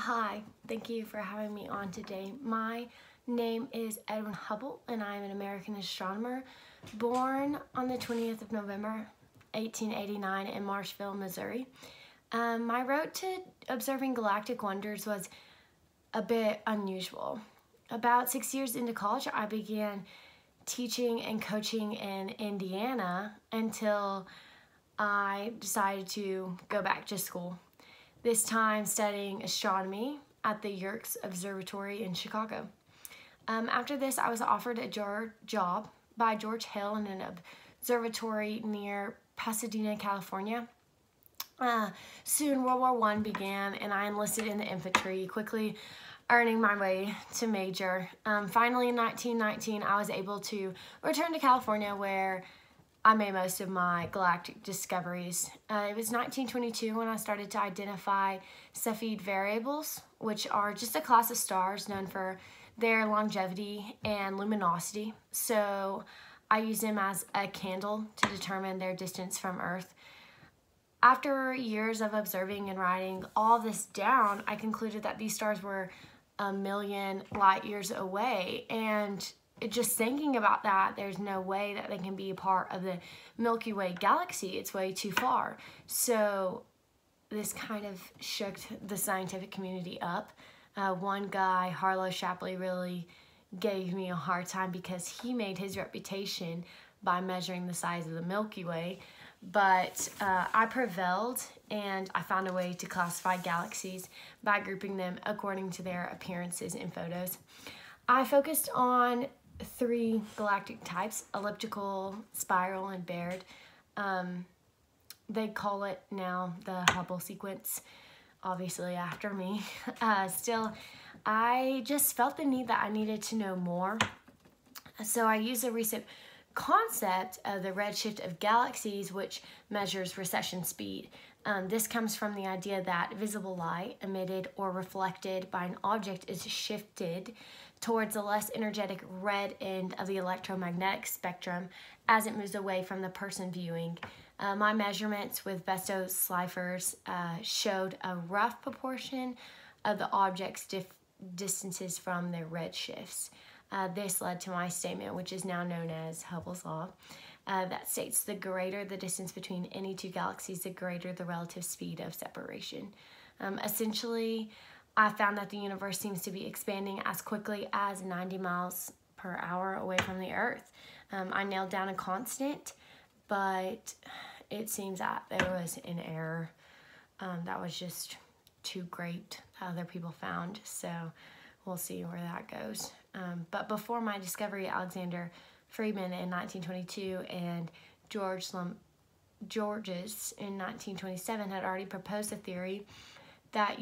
Hi, thank you for having me on today. My name is Edwin Hubble, and I am an American astronomer born on the 20th of November, 1889 in Marshville, Missouri. My road to observing galactic wonders was a bit unusual. About 6 years into college, I began teaching and coaching in Indiana until I decided to go back to school. This time studying astronomy at the Yerkes Observatory in Chicago. After this, I was offered a job by George Hill in an observatory near Pasadena, California. Soon World War I began and I enlisted in the infantry, quickly earning my way to major. Finally, in 1919, I was able to return to California, where I made most of my galactic discoveries. It was 1922 when I started to identify Cepheid variables, which are just a class of stars known for their longevity and luminosity. So I used them as a candle to determine their distance from Earth. After years of observing and writing all this down, I concluded that these stars were 1 million light years away, and just thinking about that, there's no way that they can be a part of the Milky Way galaxy. It's way too far. So this kind of shook the scientific community up. One guy, Harlow Shapley, really gave me a hard time because he made his reputation by measuring the size of the Milky Way. But I prevailed, and I found a way to classify galaxies by grouping them according to their appearances in photos. I focused on 3 galactic types: elliptical, spiral, and Baird. They call it now the Hubble sequence, obviously after me. Still, I just felt the need that I needed to know more. So I used a recent concept of the redshift of galaxies, which measures recession speed. This comes from the idea that visible light emitted or reflected by an object is shifted towards the less energetic red end of the electromagnetic spectrum as it moves away from the person viewing. My measurements with Besto Slifers showed a rough proportion of the object's distances from their redshifts. This led to my statement, which is now known as Hubble's law, that states the greater the distance between any 2 galaxies, the greater the relative speed of separation. Essentially, I found that the universe seems to be expanding as quickly as 90 miles per hour away from the Earth. I nailed down a constant, but it seems that there was an error that was just too great that other people found. So we'll see where that goes. But before my discovery, Alexander Friedman in 1922 and Georges in 1927 had already proposed a theory that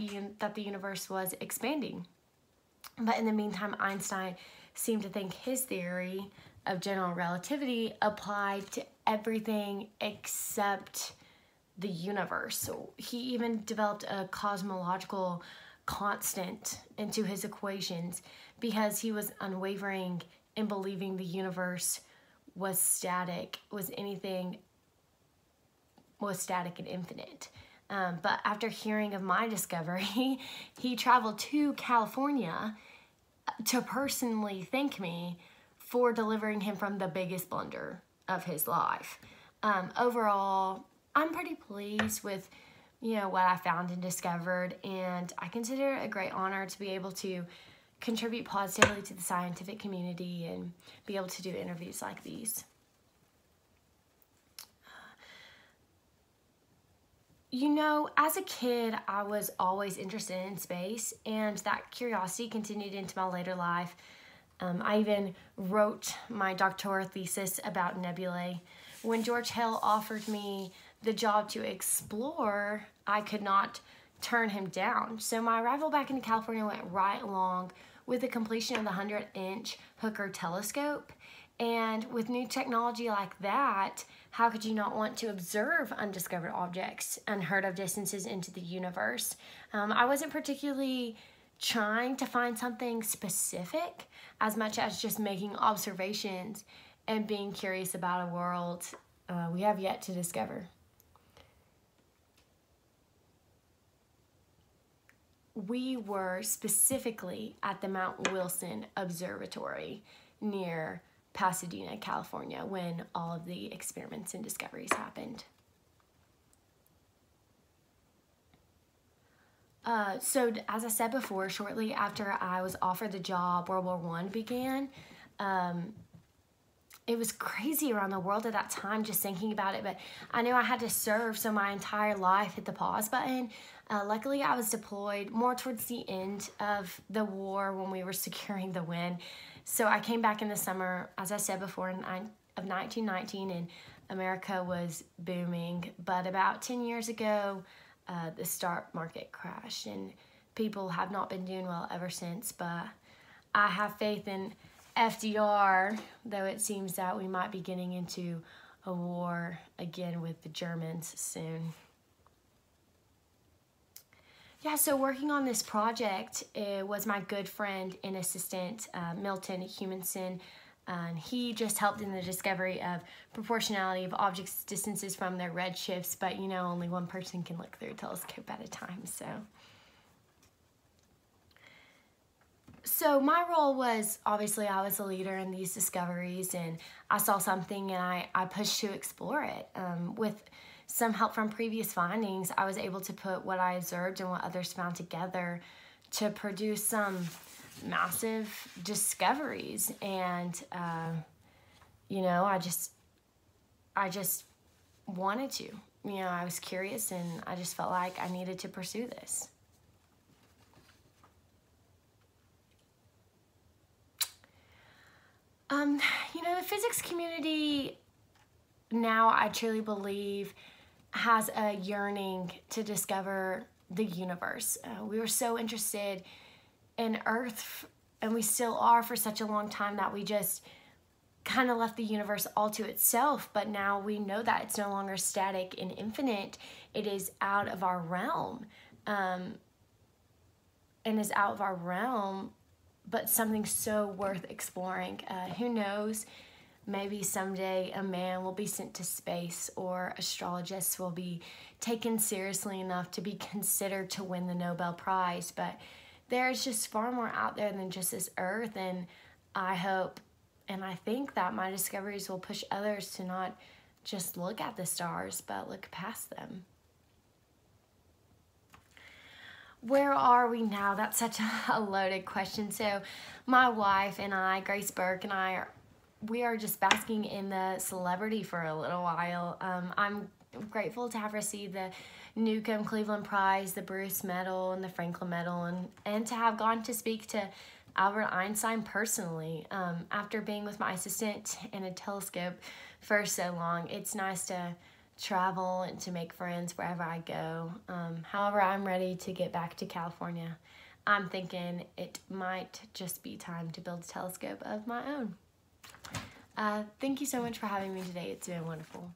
the universe was expanding. But in the meantime, Einstein seemed to think his theory of general relativity applied to everything except the universe. So he even developed a cosmological constant into his equations because he was unwavering in believing the universe was static, was static and infinite. But after hearing of my discovery, he traveled to California to personally thank me for delivering him from the biggest blunder of his life. Overall, I'm pretty pleased with what I found and discovered, and I consider it a great honor to be able to contribute positively to the scientific community and be able to do interviews like these. As a kid, I was always interested in space, and that curiosity continued into my later life. I even wrote my doctoral thesis about nebulae. When George Hill offered me the job to explore, I could not turn him down. So my arrival back into California went right along with the completion of the 100-inch Hooker telescope. And with new technology like that, how could you not want to observe undiscovered objects, unheard of distances into the universe? I wasn't particularly trying to find something specific as much as just making observations and being curious about a world we have yet to discover. we were specifically at the Mount Wilson Observatory near Pasadena, California, when all of the experiments and discoveries happened. So as I said before, shortly after I was offered the job, World War I began. It was crazy around the world at that time just thinking about it, but I knew I had to serve, so my entire life hit the pause button. Luckily, I was deployed more towards the end of the war when we were securing the win. So I came back in the summer, as I said before, of 1919, and America was booming. But about 10 years ago, the stock market crashed, and people have not been doing well ever since. But I have faith in FDR, though it seems that we might be getting into a war again with the Germans soon. Yeah, so working on this project was my good friend and assistant, Milton Humanson. And he just helped in the discovery of proportionality of objects' distances from their redshifts, but you know, only one person can look through a telescope at a time, So my role was, obviously, I was a leader in these discoveries, and I saw something and I pushed to explore it. With some help from previous findings, I was able to put what I observed and what others found together to produce some massive discoveries. And, you know, I just wanted to. You know, I was curious, and I just felt like I needed to pursue this. You know, the physics community now, I truly believe, has a yearning to discover the universe. We were so interested in Earth, and we still are for such a long time, that we just kind of left the universe all to itself. But now we know that it's no longer static and infinite. It is out of our realm, and is out of our realm, but something so worth exploring. Who knows? Maybe someday a man will be sent to space, or astrologists will be taken seriously enough to be considered to win the Nobel Prize. But there's just far more out there than just this Earth, and I hope and I think that my discoveries will push others to not just look at the stars, but look past them. Where are we now? That's such a loaded question. So my wife and I, Grace Burke, and we are just basking in the celebrity for a little while. I'm grateful to have received the Newcomb Cleveland Prize, the Bruce Medal, and the Franklin Medal, and to have gone to speak to Albert Einstein personally. After being with my assistant in a telescope for so long, it's nice to travel and to make friends wherever I go. However, I'm ready to get back to California. I'm thinking it might just be time to build a telescope of my own. Thank you so much for having me today. It's been wonderful.